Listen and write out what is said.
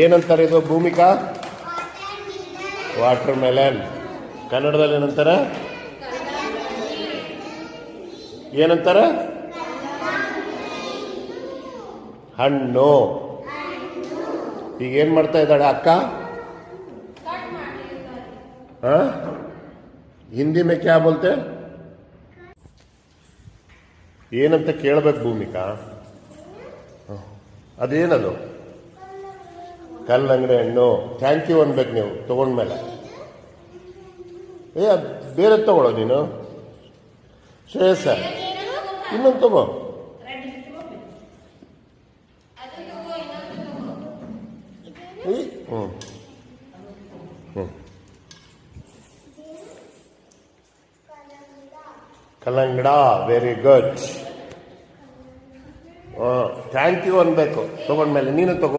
ಏನಂತಾರೆ ಇದು Bhoomika? Water melon. ಕನ್ನಡದಲ್ಲಿ ಏನಂತಾರೆ? ಏನಂತಾರೆ? ಹಣ್ಣು. ಈಗ ಏನ್ ಮಾಡ್ತಾ ಇದ್ದಾಳೆ ಅಕ್ಕ? ಹಿಂದಿ ಮೇ ಕ್ಯಾ ಬೋಲ್ತೆ? ಏನಂತ ಕೇಳಬೇಕು ಭೂಮಿಕಾ. ಅದೇನದು? ಕಲ್ಲಂಗಡಿ ಹಣ್ಣು. ಥ್ಯಾಂಕ್ ಯು ಅನ್ಬೇಕು ನೀವು ತಗೊಂಡ್ಮೇಲೆ. ಅದು ಬೇರೆ ತಗೊಳ್ಳೋ ನೀನು. ಶ್ರೇಯಸ್ಸ ಇನ್ನೊಂದು ತಗೋ. ಕಲ್ಲಂಗಡ. Very good. ಥ್ಯಾಂಕ್ ಯು ಅನ್ಬೇಕು ತಗೊಂಡ್ಮೇಲೆ. ನೀನು ತಗೋ.